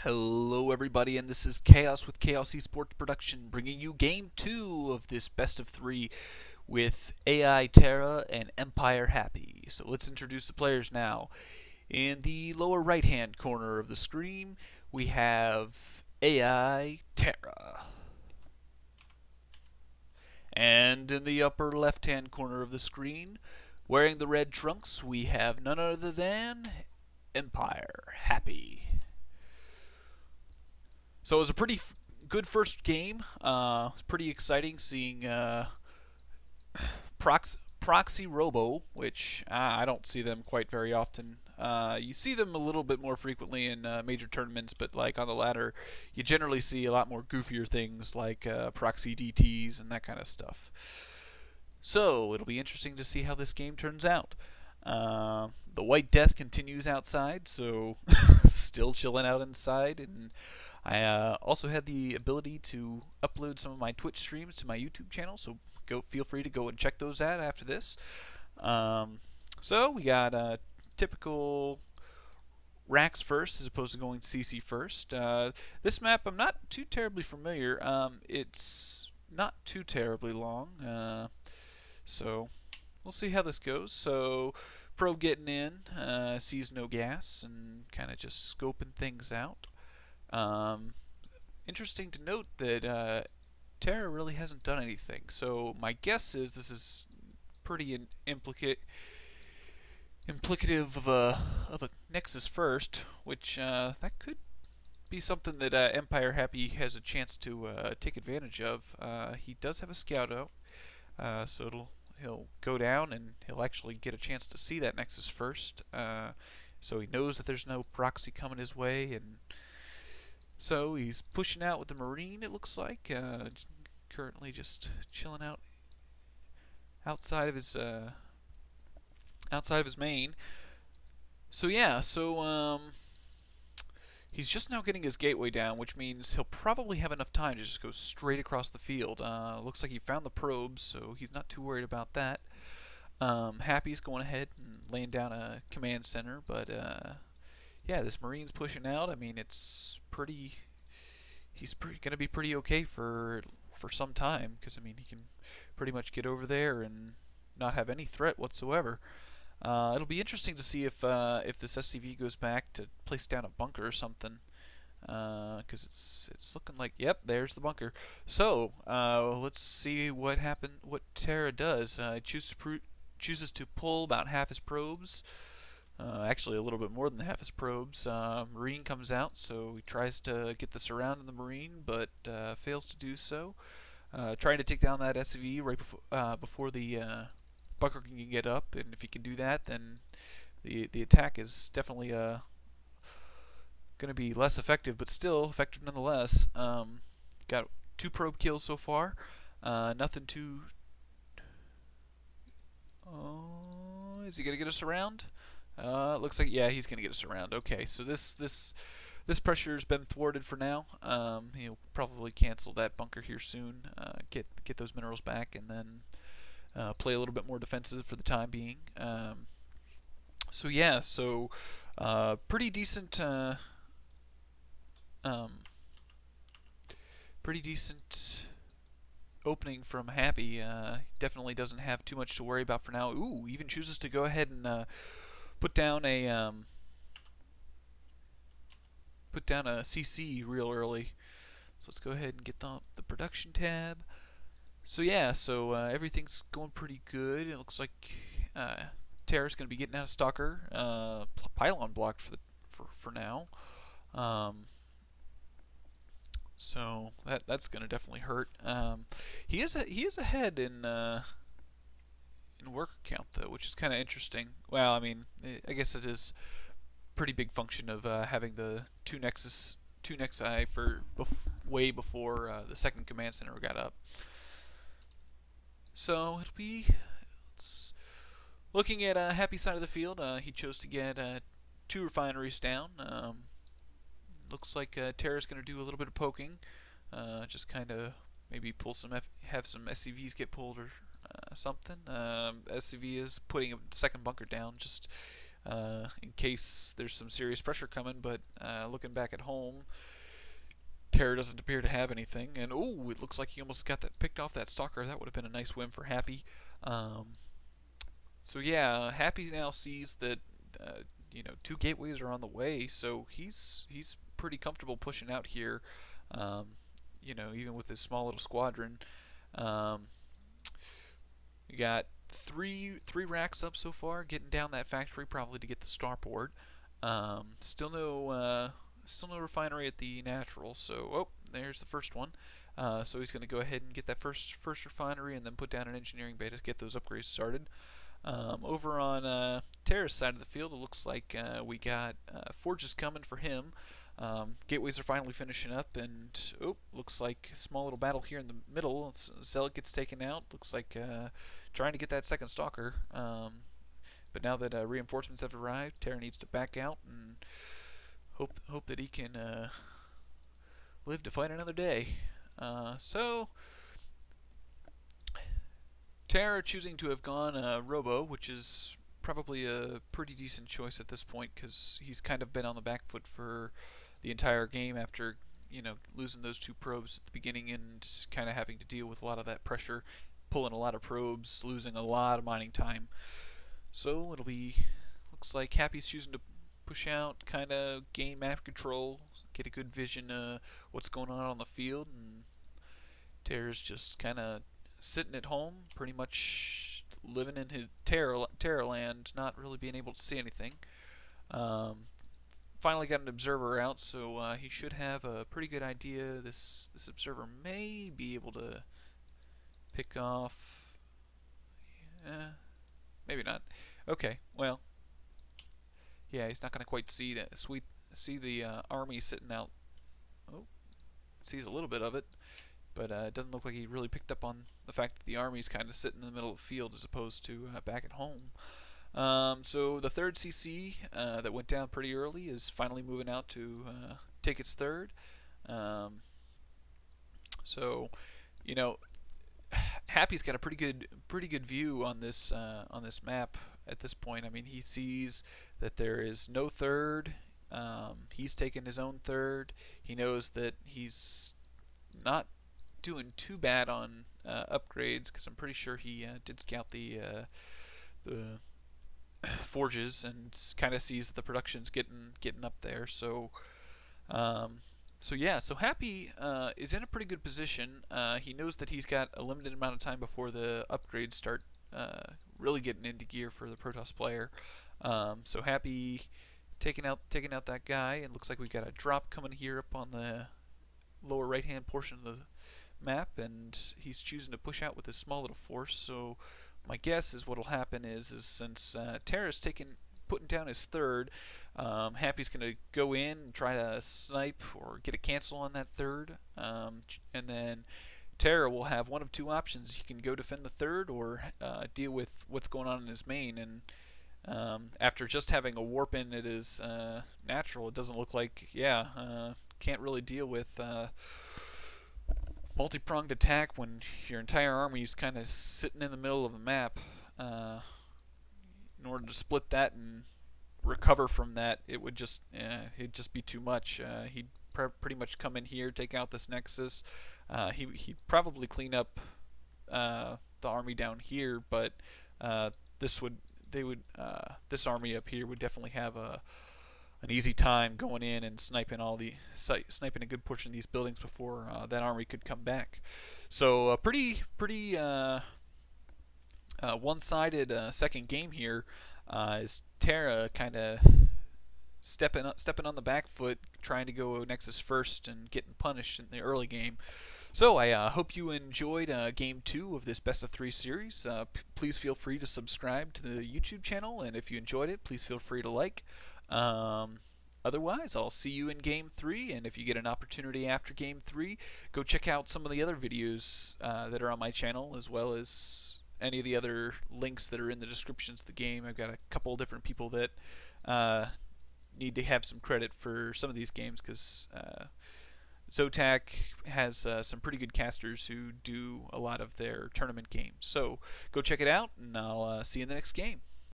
Hello everybody, and this is Chaos with Chaos Esports Production, bringing you Game 2 of this best of 3 with AI Terra and Empire Happy. So let's introduce the players now. In the lower right hand corner of the screen, we have AI Terra. And in the upper left hand corner of the screen, wearing the red trunks, we have none other than Empire Happy. So it was a pretty good first game. It's pretty exciting seeing Proxy Robo, which I don't see them quite very often. You see them a little bit more frequently in major tournaments, but like on the ladder, you generally see a lot more goofier things like Proxy DTs and that kind of stuff. So it'll be interesting to see how this game turns out. The White Death continues outside, so still chilling out inside, and I also had the ability to upload some of my Twitch streams to my YouTube channel, so feel free to go and check those out after this. So we got typical racks first as opposed to going CC first. This map I'm not too terribly familiar. It's not too terribly long, so we'll see how this goes. So Probe getting in, sees no gas, and kind of just scoping things out. Interesting to note that Terra really hasn't done anything, so my guess is this is pretty implicative of a Nexus first, which that could be something that Empire Happy has a chance to take advantage of. He does have a scout out, so he'll go down and he'll actually get a chance to see that Nexus first, so he knows that there's no proxy coming his way, and so he's pushing out with the Marine, it looks like, currently just chilling out outside of his main. So yeah, he's just now getting his gateway down, which means he'll probably have enough time to just go straight across the field. Looks like he found the probes, so he's not too worried about that. Happy's going ahead and laying down a command center, but yeah, this Marine's pushing out. I mean, he's going to be pretty okay for some time, because I mean he can pretty much get over there and not have any threat whatsoever. It'll be interesting to see if this SCV goes back to place down a bunker or something, because it's looking like, yep, there's the bunker. So let's see what Terra does. Chooses to pull about half his probes. Actually a little bit more than half his probes. Marine comes out, so he tries to get the surround in the Marine, but fails to do so. Trying to take down that SCV right before the bunker can get up, and if he can do that, then the attack is definitely going to be less effective, but still effective nonetheless. Got 2 probe kills so far. Nothing too... Oh, is he going to get us around? Looks like, yeah, he's going to get us around. Okay, so this pressure's been thwarted for now. He'll probably cancel that bunker here soon, get those minerals back, and then play a little bit more defensive for the time being. So yeah, pretty decent opening from Happy. Definitely doesn't have too much to worry about for now. Ooh, even chooses to go ahead and put down a CC real early. So let's go ahead and get the production tab. So yeah, everything's going pretty good. It looks like Terra's going to be getting out of Stalker. Pylon blocked for now. So that's going to definitely hurt. He is ahead in worker count though, which is kind of interesting. Well, I mean, I guess it is a pretty big function of having the two Nexi for way before the second command center got up. So it'll be looking at Happy side of the field. He chose to get 2 refineries down. Looks like Terra's going to do a little bit of poking, just kind of maybe pull have some SCVs get pulled or something. SCV is putting a second bunker down, just in case there's some serious pressure coming. But looking back at home, Tarra doesn't appear to have anything. And oh, it looks like he almost got that picked off that stalker. That would have been a nice win for Happy. So yeah, Happy now sees that you know, 2 gateways are on the way, so he's pretty comfortable pushing out here. You know, even with his small little squadron. We got three racks up so far, getting down that factory probably to get the starport. Still no refinery at the natural. So oh, there's the first one. So he's going to go ahead and get that first refinery, and then put down an engineering bay to get those upgrades started. Over on Tarra's side of the field, it looks like we got forges coming for him. Gateways are finally finishing up, and oh, looks like a small little battle here in the middle. Zealot gets taken out. Looks like trying to get that second stalker. But now that reinforcements have arrived, Tarra needs to back out and hope that he can live to fight another day. So Tarra choosing to have gone Robo, which is probably a pretty decent choice at this point, because he's kind of been on the back foot for the entire game after, you know, losing those 2 probes at the beginning and kind of having to deal with a lot of that pressure, pulling a lot of probes, losing a lot of mining time. So it'll be, looks like Happy's choosing to push out, kind of gain map control, get a good vision of what's going on the field, and Tarra's just kind of sitting at home, pretty much living in his Tarra land, not really being able to see anything. Finally got an observer out, so he should have a pretty good idea. This observer may be able to pick off. Maybe not. Okay, well, yeah, he's not going to quite see that. See the army sitting out. Oh, sees a little bit of it, but it doesn't look like he really picked up on the fact that the army's kind of sitting in the middle of the field as opposed to back at home. So the 3rd CC that went down pretty early is finally moving out to take its 3rd. So, you know, Happy's got a pretty good view on this map at this point. I mean, he sees that there is no 3rd. He's taken his own 3rd. He knows that he's not doing too bad on upgrades, because I'm pretty sure he did scout the forges and kind of sees that the production's getting up there. So yeah, so Happy is in a pretty good position. He knows that he's got a limited amount of time before the upgrades start really getting into gear for the Protoss player. So Happy taking out that guy, and looks like we've got a drop coming here up on the lower right hand portion of the map, and he's choosing to push out with his small little force. So my guess is what'll happen is since Tarra's putting down his 3rd, Happy's going to go in and try to snipe or get a cancel on that 3rd, and then Tarra will have one of 2 options. He can go defend the 3rd or deal with what's going on in his main. And after just having a warp in at his natural, it doesn't look like, can't really deal with multi-pronged attack when your entire army is kind of sitting in the middle of the map. In order to split that and recover from that, it would just it'd just be too much. He'd pretty much come in here, take out this Nexus. He'd probably clean up the army down here, but this army up here would definitely have an easy time going in and sniping a good portion of these buildings before that army could come back. So pretty one-sided second game here. Is Tarra kind of stepping on the back foot, trying to go Nexus first and getting punished in the early game. So I hope you enjoyed Game 2 of this Best of 3 series. Please feel free to subscribe to the YouTube channel, and if you enjoyed it, please feel free to like. Otherwise, I'll see you in Game 3, and if you get an opportunity after Game 3, go check out some of the other videos that are on my channel, as well as any of the other links that are in the descriptions of the game. I've got a couple different people that need to have some credit for some of these games, because ZOTAC has some pretty good casters who do a lot of their tournament games. So go check it out, and I'll see you in the next game.